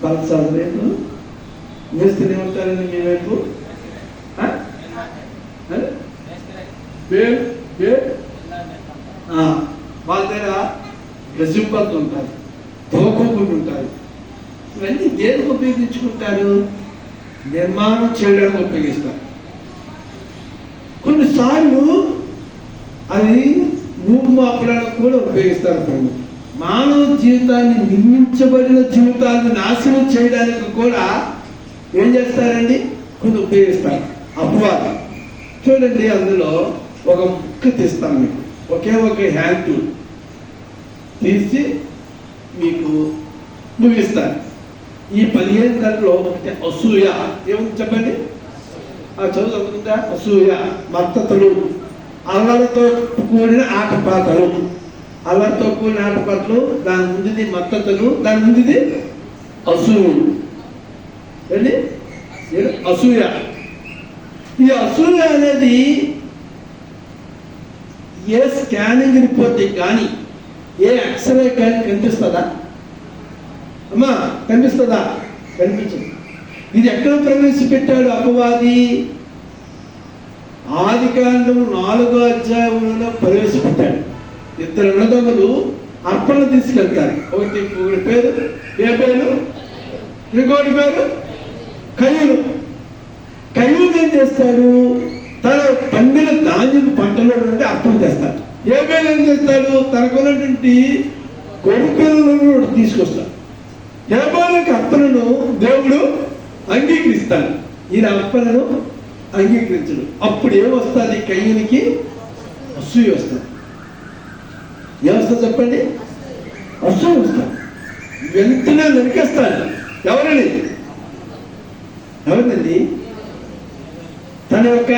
బలసాలు మేస్త్రి ఏమంటారండి మీ వైపు? వాళ్ళ దగ్గర గజింపలు ఉంటారు, తోకోకుండా ఉంటారు. ఇవన్నీ దేనికి ఉపయోగించుకుంటారు? నిర్మాణం చేయడానికి ఉపయోగిస్తారు. కొన్నిసార్లు అది రూపుమాపడానికి కూడా ఉపయోగిస్తారు. మానవ జీవితాన్ని, నిర్మించబడిన జీవితాన్ని నాశనం చేయడానికి కూడా ఏం చేస్తారండి? కొన్ని ఉపయోగిస్తారు. అపవాదం చూడండి, అందులో ఒక ముక్క తీస్తాను మీకు, ఒకే ఒక హ్యాండ్ టూల్ తీసి మీకు ముగిస్తాను. ఈ 15 గంటలో ఒకటి అసూయ. ఏముంది చెప్పండి? చదువుతుందా? అసూయ, మత్తతులు, అల్లరితో కూడిన ఆటపాటలు. అల్లరితో కూడిన ఆటపాటలు, దాని ముందుది మత్తతులు, దాని ముందుది అసూయ. ఏంటి? అసూయ. ఈ అసూయ అనేది ఏ స్కానింగ్ రిపోర్ట్ కానీ, ఏ ఎక్స్రే కానీ కనిపిస్తుందా అమ్మా? కనిపిస్తుందా? కనిపించదు. ఇది ఎక్కడ ప్రవేశపెట్టాడు అపవాది? ఆదికాండము 4వ అధ్యాయంలో ప్రవేశపెట్టాడు. 2 అన్నదమ్ములు అర్పణ తీసుకెళ్తారు. ఒకటి పేరు ఏ పేరు? ఇంకోటి పేరు కయ్యూను. కయ్యూను ఏం చేస్తాడు? తన పండిన ధాన్యం పంటలో నుండి అర్పణ చేస్తాడు. ఏ పేరు ఏం చేస్తాడు? తనకున్నటువంటి కొడుకులను తీసుకొస్తాడు. ఏబాలకు అర్పణను దేవుడు అంగీకరిస్తాడు, ఈయన అర్పణను అంగీకరించడు. అప్పుడు ఏమొస్తుంది? కయ్యూనికి అసూయ వస్తుంది. ఏమొస్తుంది చెప్పండి? అసూయ వస్తుంది. వెంటనే నరికేస్తాడు. ఎవరండి? తన యొక్క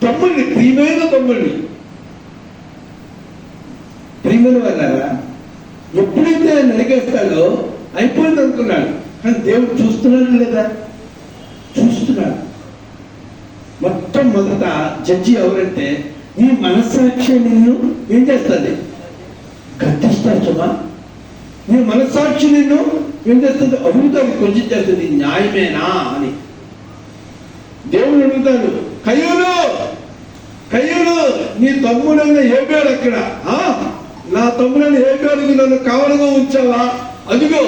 తమ్ముడిని, ప్రియమైన తమ్ముడిని. ప్రియమైన వాళ్ళారా, ఎప్పుడైతే నరికేస్తాడో అయిపోయింది అనుకున్నాడు. కానీ దేవుడు చూస్తున్నాడు లేదా? చూస్తున్నాడు. మొట్టమొదట జడ్జి ఎవరంటే, నీ మనస్సాక్షి నిన్ను ఏం చేస్తుంది? గట్టిస్తాడు. సుమా, నీ మనస్సాక్షి నిన్ను ఏం చేస్తుంది? అడుగుతాడు, కొంచెం చేస్తుంది, న్యాయమేనా అని. దేవుడు అడుగుతాడు, కయ్యూను, కయ్యూను, నీ తమ్ముడైన ఏబేలు అక్కడ, నా తమ్ముడైన ఏబేలుకి నన్ను కావలుగా ఉంచావా? అదిగో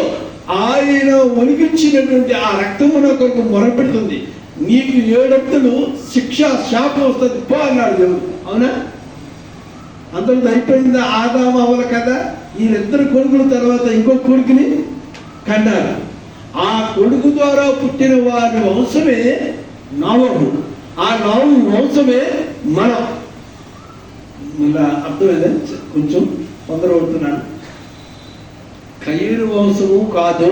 ఆయన వణికించినటువంటి ఆ రక్తము నా కొరకు మొరపెడుతుంది, నీకు 7 శిక్ష, శాపం వస్తుంది, పో అన్నాడు దేవుడు. అవునా? అంతటితో అయిపోయిందా? ఆదాము అవ్వల కదా. వీళ్ళిద్దరు కొడుకుల తర్వాత ఇంకో కొడుకుని కన్నారు. ఆ కొడుకు ద్వారా పుట్టిన వారి వంశమే నోవహు. ఆ నోవహు వంశమే మనం. ఇలా అర్థమైందా? కొంచెం తొందర పడుతున్నాను. కయ్యూను వంశము కాదు,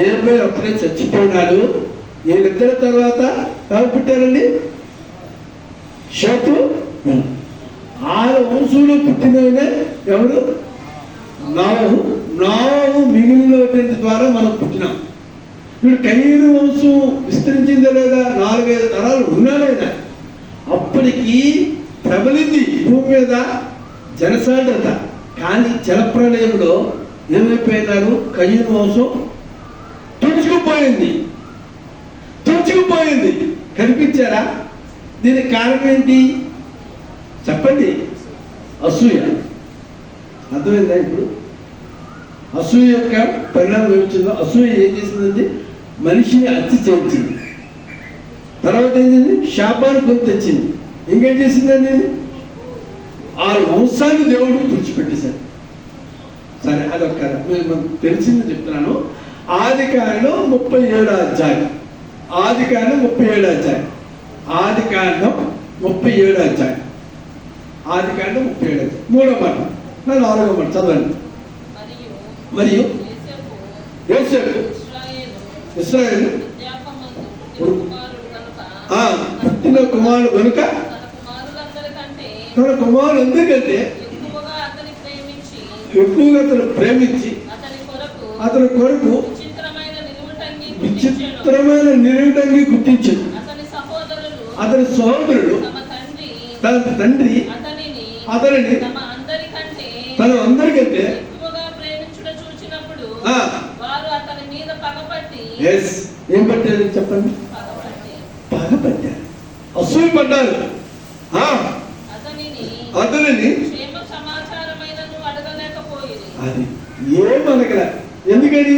ఏబేలు అప్పుడే చచ్చిపోయినాడు. వీళ్ళిద్దరి తర్వాత ఎవరు పుట్టారండి? షేతు. ఆ వంశంలో పుట్టిన ఎవరు? నోవహు. నోవహు మిగిలినటువంటి ద్వారా మనం పుట్టినాం. ఇప్పుడు కయ్యూను వంశం విస్తరించిందా లేదా? 4-5 తరాలు ఉన్నాడైనా. అప్పటికి ప్రబలింది భూమి మీద జనసాంద్రత. కానీ జలప్రలయంలో ఏమైపోయినారు? కయ్యూను వంశం తుడుచుకుపోయింది. కనిపించారా? దీనికి కారణం ఏంటి చెప్పండి? అసూయ. అర్థమైందా? ఇప్పుడు అసూయ యొక్క పరిణామం ఏమిచ్చిందో, అసూయ ఏం చేసిందండి? మనిషిని హత్య చేయించింది. తర్వాత ఏంటండి? శాపాన్ని కొని తెచ్చింది. ఇంకేం చేసిందండి? ఆ వంశాన్ని దేవుడు తుడిచిపెట్టేశాడు. సరే, అదొక మనకు తెలిసింది చెప్తున్నాను. ఆదికాండం 37వ అధ్యాయం. ఆదికాండం 37వ అధ్యాయం. ఆదికాండం 37వ అధ్యాయం. ఆదికాండం 37వ అధ్యాయం 3వ మాట, 4వ మాట చదవండి. మరియు యోసేపు ఇశ్రాయేలు పుట్టిన కుమారుడు కనుక తన కుమారులందరికంటే ఎక్కువగా అతను ప్రేమించి అతని కొరకు విచిత్రమైన నిలువుటంగి గుర్తించాడు. అతని సహోదరుడు తన తండ్రి అతనిని తన అందరికంటే ఆ, వారు అతని మీద పగపట్టి ఎస్ ఏం పట్టారు చెప్పండి, పగపట్టి బాధపడ్డారు, అసూయ పడ్డారు. ఆ, అతనిని అతనిని క్షేమ సమాచారమైనను అడగలేకపోయింది. అది ఏమనగల, ఎందుకని